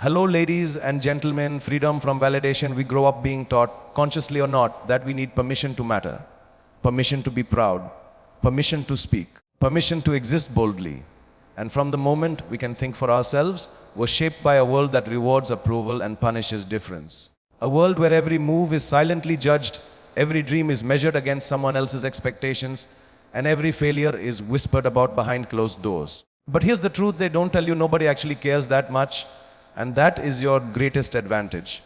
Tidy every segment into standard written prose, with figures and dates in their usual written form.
Hello, ladies and gentlemen, freedom from validation. We grow up being taught, consciously or not, that we need permission to matter, permission to be proud, permission to speak, permission to exist boldly. And from the moment we can think for ourselves, we're shaped by a world that rewards approval and punishes difference. A world where every move is silently judged, every dream is measured against someone else's expectations, and every failure is whispered about behind closed doors. But here's the truth, they don't tell you nobody actually cares that much. And that is your greatest advantage.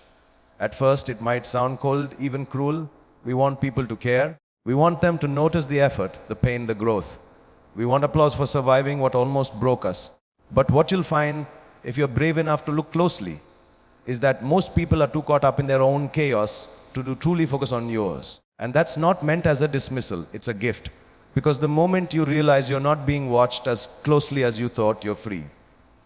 At first, it might sound cold, even cruel. We want people to care. We want them to notice the effort, the pain, the growth. We want applause for surviving what almost broke us. But what you'll find, if you're brave enough to look closely, is that most people are too caught up in their own chaos to truly focus on yours. And that's not meant as a dismissal, it's a gift. Because the moment you realize you're not being watched as closely as you thought, you're free.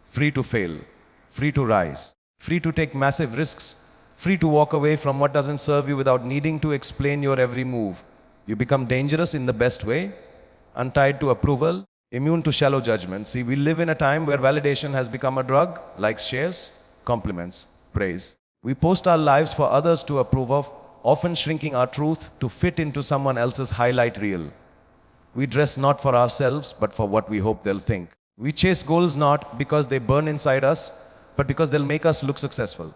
Free to fail. Free to rise, free to take massive risks, free to walk away from what doesn't serve you without needing to explain your every move. You become dangerous in the best way, untied to approval, immune to shallow judgment. See, we live in a time where validation has become a drug, likes, shares, compliments, praise. We post our lives for others to approve of, often shrinking our truth to fit into someone else's highlight reel. We dress not for ourselves, but for what we hope they'll think. We chase goals not because they burn inside us, but because they'll make us look successful.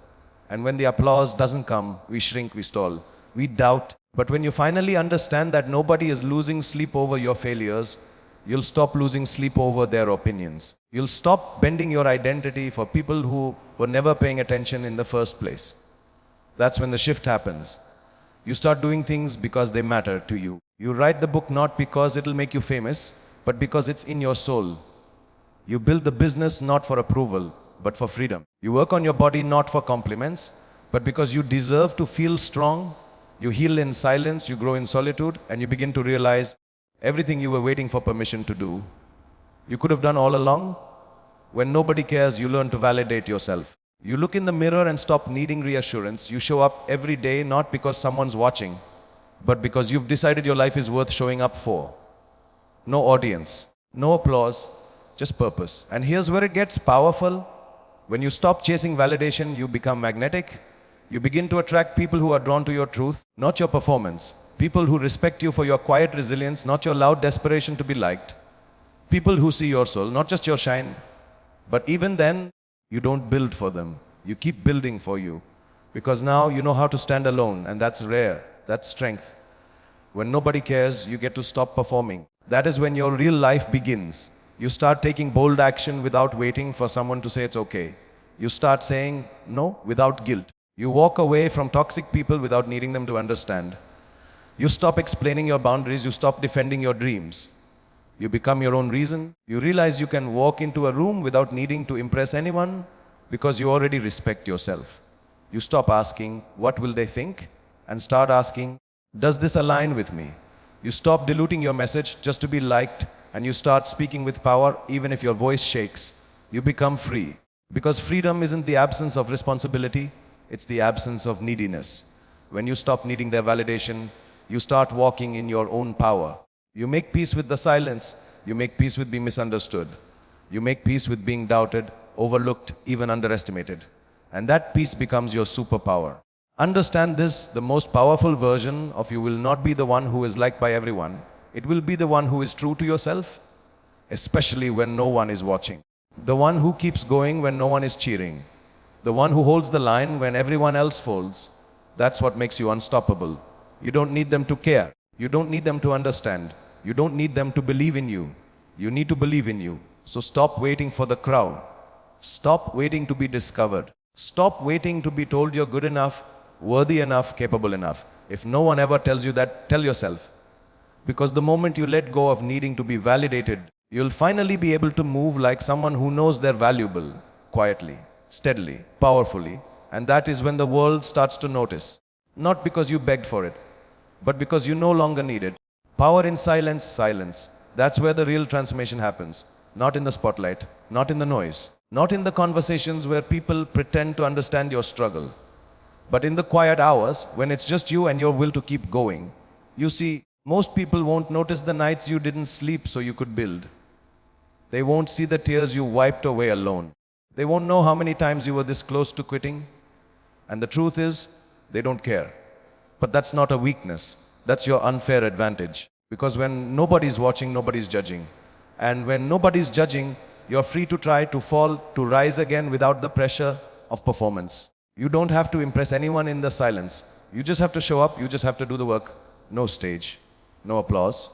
And when the applause doesn't come, we shrink, we stall, we doubt. But when you finally understand that nobody is losing sleep over your failures, you'll stop losing sleep over their opinions. You'll stop bending your identity for people who were never paying attention in the first place. That's when the shift happens. You start doing things because they matter to you. You write the book not because it'll make you famous, but because it's in your soul. You build the business not for approval, but for freedom. You work on your body not for compliments, but because you deserve to feel strong. You heal in silence, you grow in solitude, and you begin to realize everything you were waiting for permission to do, you could have done all along. When nobody cares, you learn to validate yourself. You look in the mirror and stop needing reassurance. You show up every day not because someone's watching, but because you've decided your life is worth showing up for. No audience, no applause, just purpose. And here's where it gets powerful. When you stop chasing validation, you become magnetic. You begin to attract people who are drawn to your truth, not your performance. People who respect you for your quiet resilience, not your loud desperation to be liked. People who see your soul, not just your shine. But even then, you don't build for them. You keep building for you. Because now you know how to stand alone, and that's rare. That's strength. When nobody cares, you get to stop performing. That is when your real life begins. You start taking bold action without waiting for someone to say it's okay. You start saying no without guilt. You walk away from toxic people without needing them to understand. You stop explaining your boundaries. You stop defending your dreams. You become your own reason. You realize you can walk into a room without needing to impress anyone because you already respect yourself. You stop asking, what will they think? And start asking, does this align with me? You stop diluting your message just to be liked, and you start speaking with power even if your voice shakes. You become free. Because freedom isn't the absence of responsibility, it's the absence of neediness. When you stop needing their validation, you start walking in your own power. You make peace with the silence. You make peace with being misunderstood. You make peace with being doubted, overlooked, even underestimated. And that peace becomes your superpower. Understand this, the most powerful version of you will not be the one who is liked by everyone. It will be the one who is true to yourself, especially when no one is watching. The one who keeps going when no one is cheering. The one who holds the line when everyone else folds. That's what makes you unstoppable. You don't need them to care. You don't need them to understand. You don't need them to believe in you. You need to believe in you. So stop waiting for the crowd. Stop waiting to be discovered. Stop waiting to be told you're good enough, worthy enough, capable enough. If no one ever tells you that, tell yourself. Because the moment you let go of needing to be validated, you'll finally be able to move like someone who knows they're valuable, quietly, steadily, powerfully. And that is when the world starts to notice. Not because you begged for it, but because you no longer need it. Power in silence, silence. That's where the real transformation happens. Not in the spotlight, not in the noise, not in the conversations where people pretend to understand your struggle, but in the quiet hours when it's just you and your will to keep going. You see, most people won't notice the nights you didn't sleep so you could build. They won't see the tears you wiped away alone. They won't know how many times you were this close to quitting. And the truth is, they don't care. But that's not a weakness. That's your unfair advantage. Because when nobody's watching, nobody's judging. And when nobody's judging, you're free to try to fall, to rise again without the pressure of performance. You don't have to impress anyone in the silence. You just have to show up, you just have to do the work. No stage, no applause.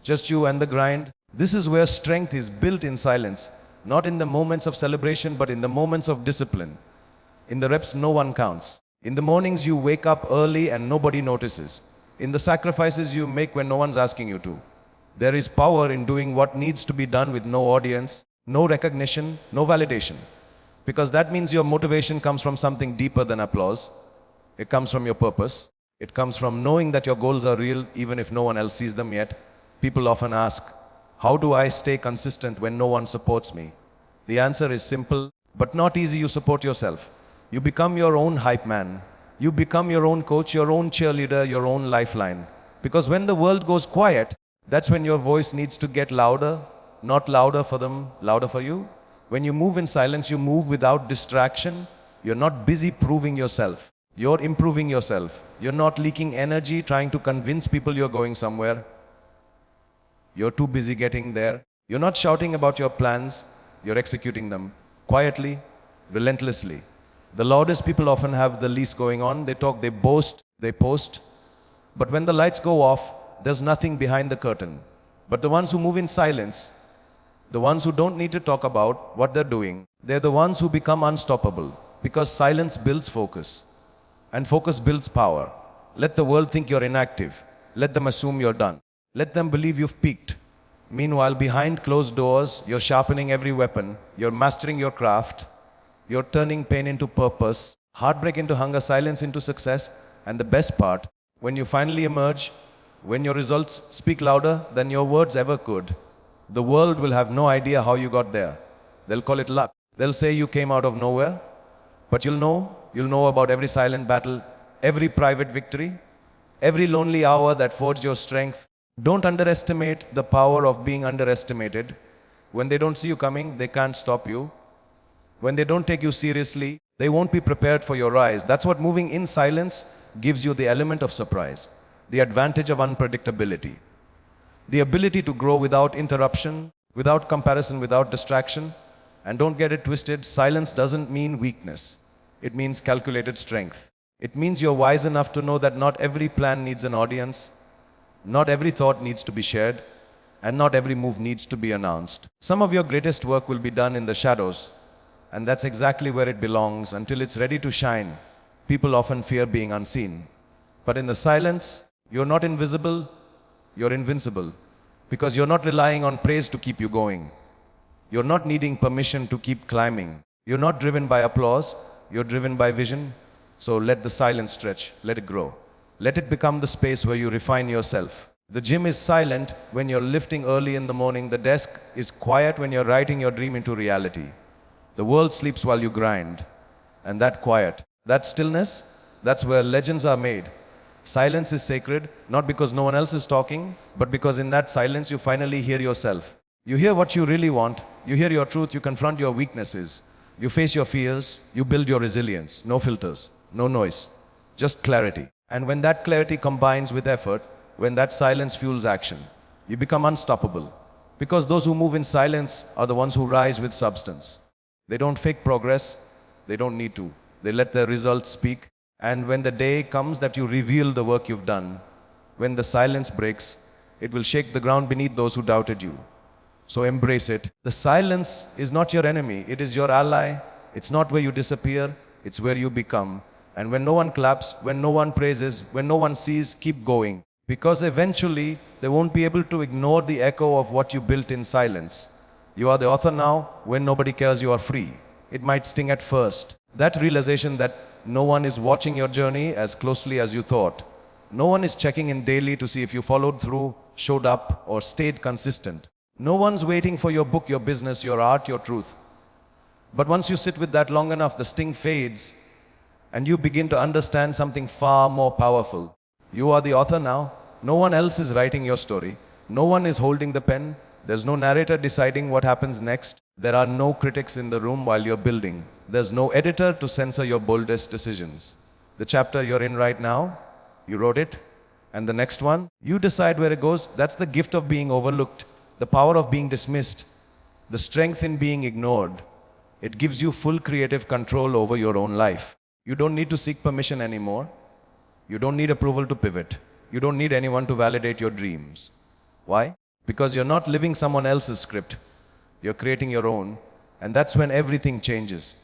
Just you and the grind. This is where strength is built in silence. Not in the moments of celebration, but in the moments of discipline. In the reps, no one counts. In the mornings, you wake up early and nobody notices. In the sacrifices you make when no one's asking you to. There is power in doing what needs to be done with no audience, no recognition, no validation. Because that means your motivation comes from something deeper than applause. It comes from your purpose. It comes from knowing that your goals are real even if no one else sees them yet. People often ask, how do I stay consistent when no one supports me? The answer is simple, but not easy. You support yourself. You become your own hype man. You become your own coach, your own cheerleader, your own lifeline. Because when the world goes quiet, that's when your voice needs to get louder, not louder for them, louder for you. When you move in silence, you move without distraction. You're not busy proving yourself. You're improving yourself. You're not leaking energy trying to convince people you're going somewhere. You're too busy getting there. You're not shouting about your plans. You're executing them quietly, relentlessly. The loudest people often have the least going on. They talk, they boast, they post. But when the lights go off, there's nothing behind the curtain. But the ones who move in silence, the ones who don't need to talk about what they're doing, they're the ones who become unstoppable. Because silence builds focus. And focus builds power. Let the world think you're inactive. Let them assume you're done. Let them believe you've peaked. Meanwhile, behind closed doors, you're sharpening every weapon. You're mastering your craft. You're turning pain into purpose, heartbreak into hunger, silence into success. And the best part, when you finally emerge, when your results speak louder than your words ever could, the world will have no idea how you got there. They'll call it luck. They'll say you came out of nowhere. But you'll know about every silent battle, every private victory, every lonely hour that forged your strength. Don't underestimate the power of being underestimated. When they don't see you coming, they can't stop you. When they don't take you seriously, they won't be prepared for your rise. That's what moving in silence gives you, the element of surprise, the advantage of unpredictability, the ability to grow without interruption, without comparison, without distraction. And don't get it twisted, silence doesn't mean weakness. It means calculated strength. It means you're wise enough to know that not every plan needs an audience, not every thought needs to be shared, and not every move needs to be announced. Some of your greatest work will be done in the shadows, and that's exactly where it belongs. Until it's ready to shine, people often fear being unseen. But in the silence, you're not invisible, you're invincible. Because you're not relying on praise to keep you going. You're not needing permission to keep climbing. You're not driven by applause, you're driven by vision. So let the silence stretch, let it grow. Let it become the space where you refine yourself. The gym is silent when you're lifting early in the morning. The desk is quiet when you're writing your dream into reality. The world sleeps while you grind. And that quiet, that stillness, that's where legends are made. Silence is sacred, not because no one else is talking, but because in that silence you finally hear yourself. You hear what you really want, you hear your truth, you confront your weaknesses, you face your fears, you build your resilience. No filters, no noise, just clarity. And when that clarity combines with effort, when that silence fuels action, you become unstoppable. Because those who move in silence are the ones who rise with substance. They don't fake progress, they don't need to. They let their results speak. And when the day comes that you reveal the work you've done, when the silence breaks, it will shake the ground beneath those who doubted you. So embrace it. The silence is not your enemy, it is your ally. It's not where you disappear, it's where you become. And when no one claps, when no one praises, when no one sees, keep going. Because eventually, they won't be able to ignore the echo of what you built in silence. You are the author now. When nobody cares, you are free. It might sting at first. That realization that no one is watching your journey as closely as you thought. No one is checking in daily to see if you followed through, showed up, or stayed consistent. No one's waiting for your book, your business, your art, your truth. But once you sit with that long enough, the sting fades, and you begin to understand something far more powerful. You are the author now. No one else is writing your story. No one is holding the pen. There's no narrator deciding what happens next. There are no critics in the room while you're building. There's no editor to censor your boldest decisions. The chapter you're in right now, you wrote it, and the next one, you decide where it goes. That's the gift of being overlooked, the power of being dismissed, the strength in being ignored. It gives you full creative control over your own life. You don't need to seek permission anymore. You don't need approval to pivot. You don't need anyone to validate your dreams. Why? Because you're not living someone else's script. You're creating your own, and that's when everything changes.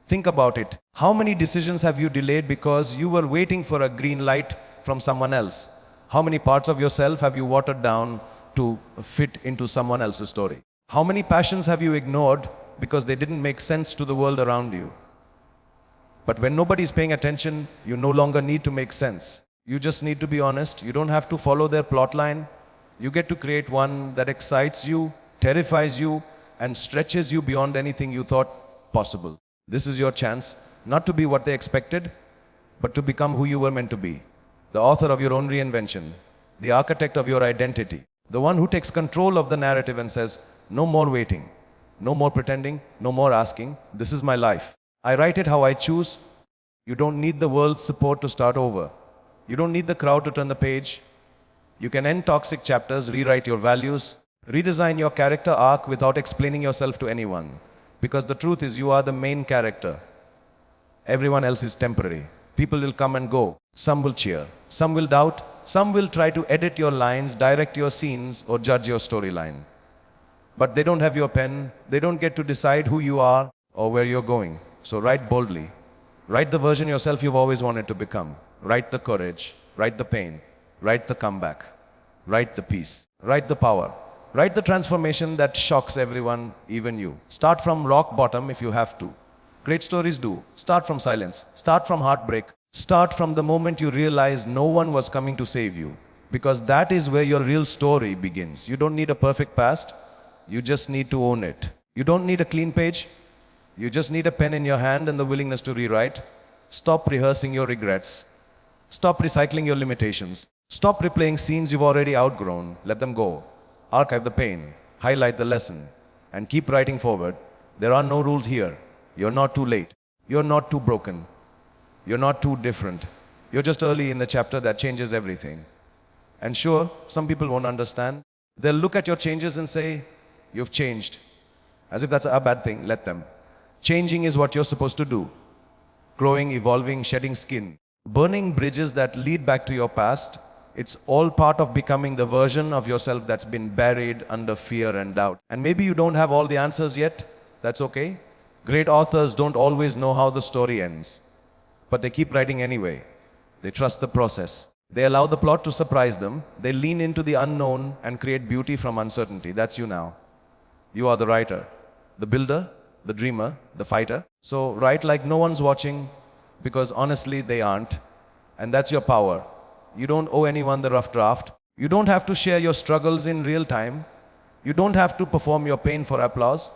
Think about it. How many decisions have you delayed because you were waiting for a green light from someone else? How many parts of yourself have you watered down to fit into someone else's story? How many passions have you ignored because they didn't make sense to the world around you? But when nobody's paying attention, you no longer need to make sense. You just need to be honest. You don't have to follow their plot line. You get to create one that excites you, terrifies you, and stretches you beyond anything you thought possible. This is your chance, not to be what they expected, but to become who you were meant to be. The author of your own reinvention, the architect of your identity, the one who takes control of the narrative and says, no more waiting, no more pretending, no more asking, this is my life. I write it how I choose. You don't need the world's support to start over. You don't need the crowd to turn the page. You can end toxic chapters, rewrite your values, redesign your character arc without explaining yourself to anyone. Because the truth is you are the main character. Everyone else is temporary. People will come and go. Some will cheer. Some will doubt. Some will try to edit your lines, direct your scenes, or judge your storyline. But they don't have your pen. They don't get to decide who you are or where you're going. So write boldly. Write the version yourself you've always wanted to become. Write the courage. Write the pain. Write the comeback. Write the peace. Write the power. Write the transformation that shocks everyone, even you. Start from rock bottom if you have to. Great stories do. Start from silence. Start from heartbreak. Start from the moment you realize no one was coming to save you. Because that is where your real story begins. You don't need a perfect past. You just need to own it. You don't need a clean page. You just need a pen in your hand and the willingness to rewrite. Stop rehearsing your regrets. Stop recycling your limitations. Stop replaying scenes you've already outgrown. Let them go. Archive the pain. Highlight the lesson. And keep writing forward. There are no rules here. You're not too late. You're not too broken. You're not too different. You're just early in the chapter that changes everything. And sure, some people won't understand. They'll look at your changes and say, you've changed. As if that's a bad thing. Let them. Changing is what you're supposed to do. Growing, evolving, shedding skin. Burning bridges that lead back to your past. It's all part of becoming the version of yourself that's been buried under fear and doubt. And maybe you don't have all the answers yet. That's okay. Great authors don't always know how the story ends. But they keep writing anyway. They trust the process. They allow the plot to surprise them. They lean into the unknown and create beauty from uncertainty. That's you now. You are the writer, the builder, the dreamer, the fighter. So write like no one's watching, because honestly they aren't. And that's your power. You don't owe anyone the rough draft. You don't have to share your struggles in real time. You don't have to perform your pain for applause.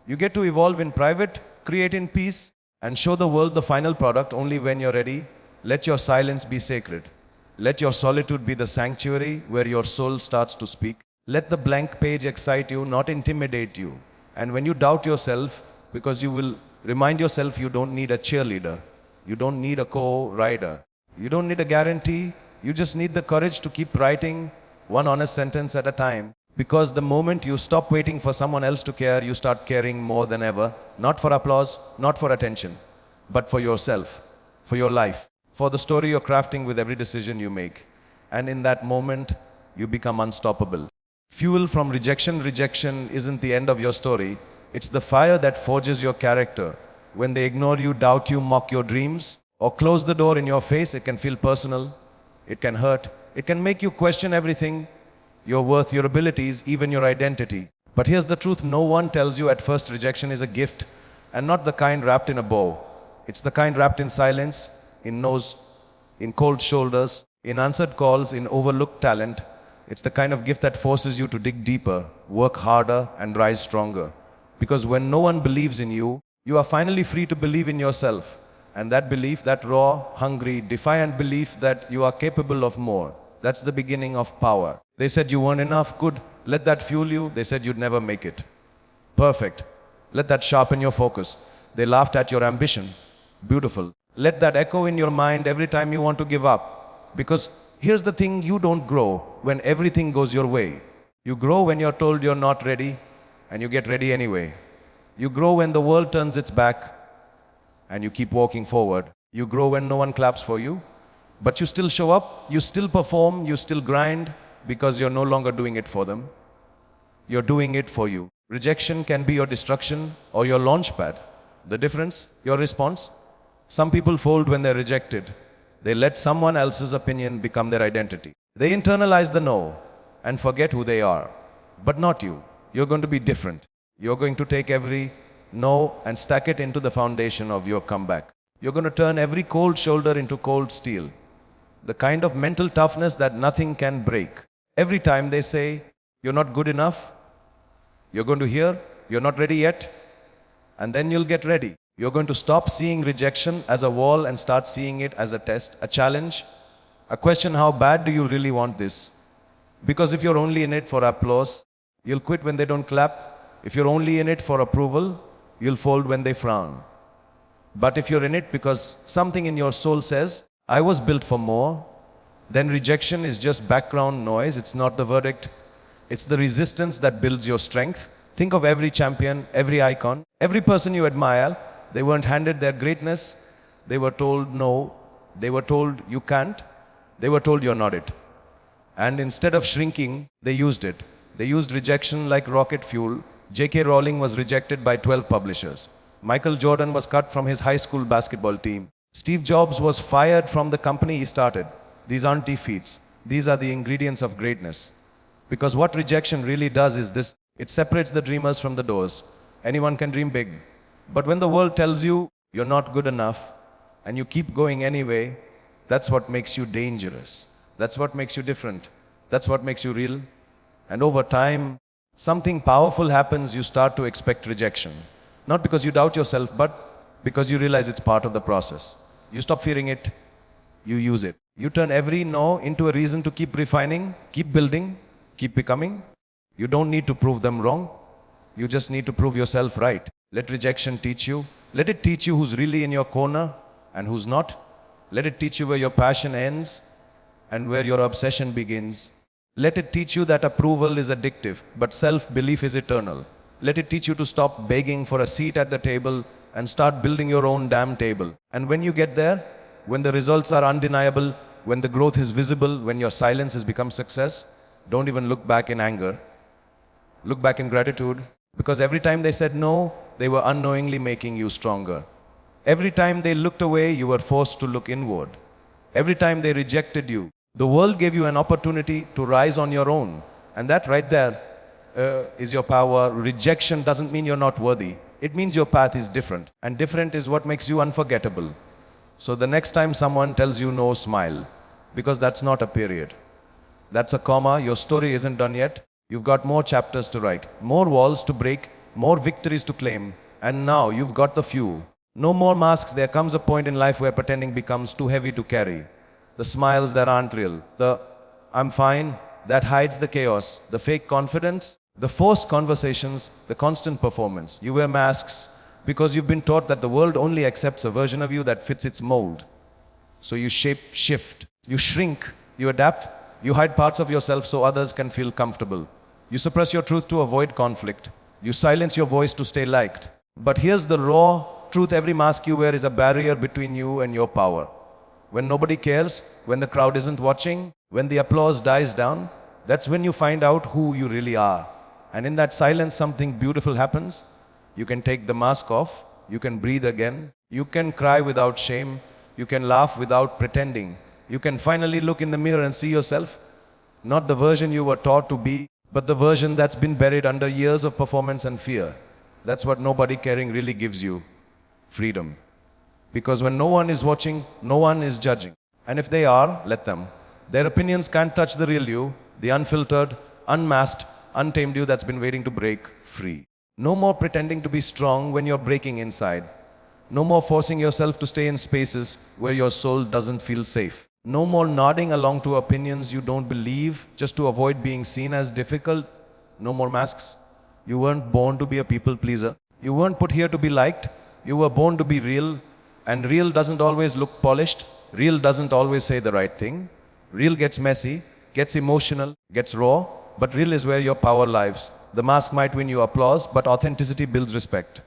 You get to evolve in private, create in peace, and show the world the final product only when you're ready. Let your silence be sacred. Let your solitude be the sanctuary where your soul starts to speak. Let the blank page excite you, not intimidate you. And when you doubt yourself, because you will remind yourself you don't need a cheerleader. You don't need a co-writer. You don't need a guarantee. You just need the courage to keep writing one honest sentence at a time. Because the moment you stop waiting for someone else to care, you start caring more than ever. Not for applause, not for attention, but for yourself, for your life, for the story you're crafting with every decision you make. And in that moment, you become unstoppable. Fuel from rejection. Rejection isn't the end of your story. It's the fire that forges your character. When they ignore you, doubt you, mock your dreams, or close the door in your face, it can feel personal. It can hurt. It can make you question everything. Your worth, your abilities, even your identity. But here's the truth. No one tells you at first rejection is a gift, and not the kind wrapped in a bow. It's the kind wrapped in silence, in no's, in cold shoulders, in answered calls, in overlooked talent. It's the kind of gift that forces you to dig deeper, work harder, and rise stronger. Because when no one believes in you, you are finally free to believe in yourself. And that belief, that raw, hungry, defiant belief that you are capable of more, that's the beginning of power. They said you weren't enough. Good. Let that fuel you. They said you'd never make it. Perfect. Let that sharpen your focus. They laughed at your ambition. Beautiful. Let that echo in your mind every time you want to give up. Because here's the thing, you don't grow when everything goes your way. You grow when you're told you're not ready, and you get ready anyway. You grow when the world turns its back, and you keep walking forward. You grow when no one claps for you, but you still show up, you still perform, you still grind, because you're no longer doing it for them. You're doing it for you. Rejection can be your destruction or your launch pad. The difference, your response. Some people fold when they're rejected. They let someone else's opinion become their identity. They internalize the no and forget who they are. But not you. You're going to be different. You're going to take every no and stack it into the foundation of your comeback. You're going to turn every cold shoulder into cold steel. The kind of mental toughness that nothing can break. Every time they say, you're not good enough, you're going to hear, you're not ready yet, and then you'll get ready. You're going to stop seeing rejection as a wall and start seeing it as a test, a challenge, a question, how bad do you really want this? Because if you're only in it for applause, you'll quit when they don't clap. If you're only in it for approval, you'll fold when they frown. But if you're in it because something in your soul says, I was built for more, then rejection is just background noise. It's not the verdict. It's the resistance that builds your strength. Think of every champion, every icon, every person you admire. They weren't handed their greatness. They were told no. They were told you can't. They were told you're not it. And instead of shrinking, they used it. They used rejection like rocket fuel. J.K. Rowling was rejected by 12 publishers. Michael Jordan was cut from his high school basketball team. Steve Jobs was fired from the company he started. These aren't defeats. These are the ingredients of greatness. Because what rejection really does is this. It separates the dreamers from the doors. Anyone can dream big. But when the world tells you you're not good enough and you keep going anyway, that's what makes you dangerous. That's what makes you different. That's what makes you real. And over time, something powerful happens. You start to expect rejection. Not because you doubt yourself, but because you realize it's part of the process. You stop fearing it. You use it. You turn every no into a reason to keep refining, keep building, keep becoming. You don't need to prove them wrong. You just need to prove yourself right. Let rejection teach you. Let it teach you who's really in your corner and who's not. Let it teach you where your passion ends and where your obsession begins. Let it teach you that approval is addictive, but self-belief is eternal. Let it teach you to stop begging for a seat at the table and start building your own damn table. And when you get there, when the results are undeniable, when the growth is visible, when your silence has become success, don't even look back in anger. Look back in gratitude, because every time they said no, they were unknowingly making you stronger. Every time they looked away, you were forced to look inward. Every time they rejected you, the world gave you an opportunity to rise on your own. And that right there is your power. Rejection doesn't mean you're not worthy. It means your path is different. And different is what makes you unforgettable. So the next time someone tells you no, smile. Because that's not a period. That's a comma. Your story isn't done yet. You've got more chapters to write, more walls to break, more victories to claim. And now you've got the fuel. No more masks. There comes a point in life where pretending becomes too heavy to carry. The smiles that aren't real. The I'm fine that hides the chaos. The fake confidence. The forced conversations. The constant performance. You wear masks because you've been taught that the world only accepts a version of you that fits its mold. So you shift. You shrink. You adapt. You hide parts of yourself so others can feel comfortable. You suppress your truth to avoid conflict. You silence your voice to stay liked. But here's the raw truth. Every mask you wear is a barrier between you and your power. When nobody cares, when the crowd isn't watching, when the applause dies down, that's when you find out who you really are. And in that silence, something beautiful happens. You can take the mask off. You can breathe again. You can cry without shame. You can laugh without pretending. You can finally look in the mirror and see yourself, not the version you were taught to be, but the version that's been buried under years of performance and fear. That's what nobody caring really gives you, freedom. Because when no one is watching, no one is judging. And if they are, let them. Their opinions can't touch the real you, the unfiltered, unmasked, untamed you that's been waiting to break free. No more pretending to be strong when you're breaking inside. No more forcing yourself to stay in spaces where your soul doesn't feel safe. No more nodding along to opinions you don't believe just to avoid being seen as difficult. No more masks. You weren't born to be a people pleaser. You weren't put here to be liked. You were born to be real. And real doesn't always look polished. Real doesn't always say the right thing. Real gets messy, gets emotional, gets raw. But real is where your power lives. The mask might win you applause, but authenticity builds respect.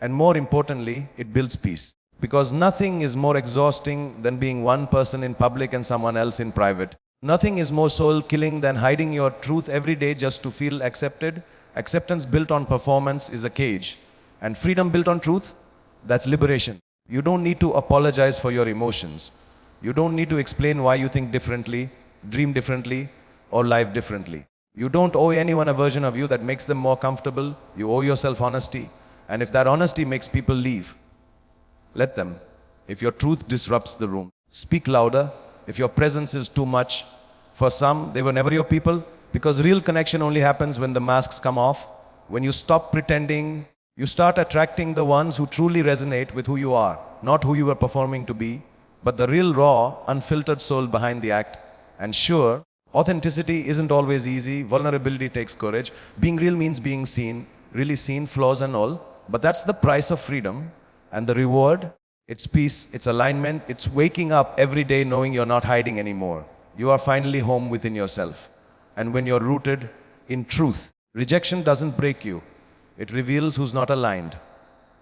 And more importantly, it builds peace. Because nothing is more exhausting than being one person in public and someone else in private. Nothing is more soul-killing than hiding your truth every day just to feel accepted. Acceptance built on performance is a cage. And freedom built on truth, that's liberation. You don't need to apologize for your emotions. You don't need to explain why you think differently, dream differently, or live differently. You don't owe anyone a version of you that makes them more comfortable. You owe yourself honesty. And if that honesty makes people leave, let them. If your truth disrupts the room, speak louder. If your presence is too much, for some, they were never your people, because real connection only happens when the masks come off. When you stop pretending, you start attracting the ones who truly resonate with who you are, not who you were performing to be, but the real, raw, unfiltered soul behind the act. And sure, authenticity isn't always easy. Vulnerability takes courage. Being real means being seen, really seen, flaws and all. But that's the price of freedom. And the reward, it's peace, it's alignment, it's waking up every day knowing you're not hiding anymore. You are finally home within yourself. And when you're rooted in truth, rejection doesn't break you. It reveals who's not aligned.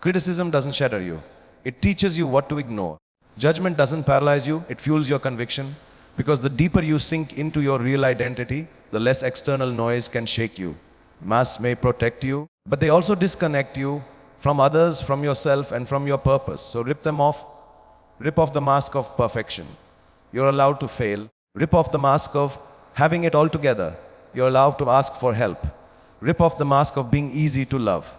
Criticism doesn't shatter you. It teaches you what to ignore. Judgment doesn't paralyze you. It fuels your conviction. Because the deeper you sink into your real identity, the less external noise can shake you. Masks may protect you, but they also disconnect you from others, from yourself, and from your purpose. So rip them off. Rip off the mask of perfection. You're allowed to fail. Rip off the mask of having it all together. You're allowed to ask for help. Rip off the mask of being easy to love.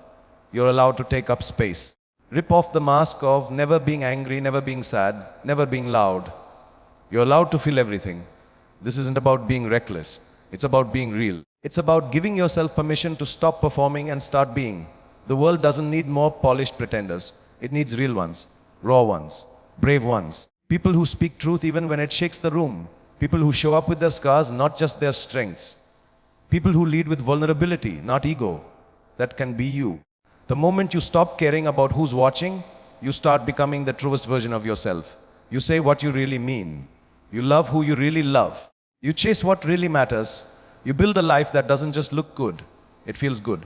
You're allowed to take up space. Rip off the mask of never being angry, never being sad, never being loud. You're allowed to feel everything. This isn't about being reckless. It's about being real. It's about giving yourself permission to stop performing and start being. The world doesn't need more polished pretenders. It needs real ones, raw ones, brave ones. People who speak truth even when it shakes the room. People who show up with their scars, not just their strengths. People who lead with vulnerability, not ego. That can be you. The moment you stop caring about who's watching, you start becoming the truest version of yourself. You say what you really mean. You love who you really love. You chase what really matters. You build a life that doesn't just look good. It feels good.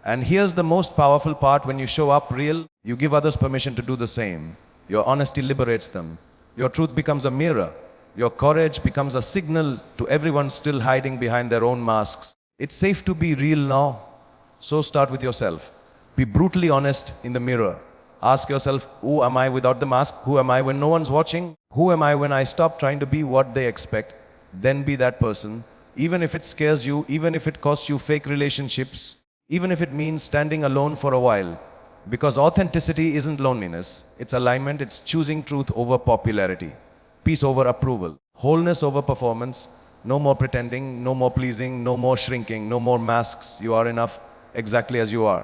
And here's the most powerful part: when you show up real, you give others permission to do the same. Your honesty liberates them. Your truth becomes a mirror. Your courage becomes a signal to everyone still hiding behind their own masks. It's safe to be real now. So start with yourself. Be brutally honest in the mirror. Ask yourself, who am I without the mask? Who am I when no one's watching? Who am I when I stop trying to be what they expect? Then be that person. Even if it scares you, even if it costs you fake relationships, even if it means standing alone for a while. Because authenticity isn't loneliness. It's alignment. It's choosing truth over popularity. Peace over approval. Wholeness over performance. No more pretending, no more pleasing, no more shrinking, no more masks. You are enough exactly as you are.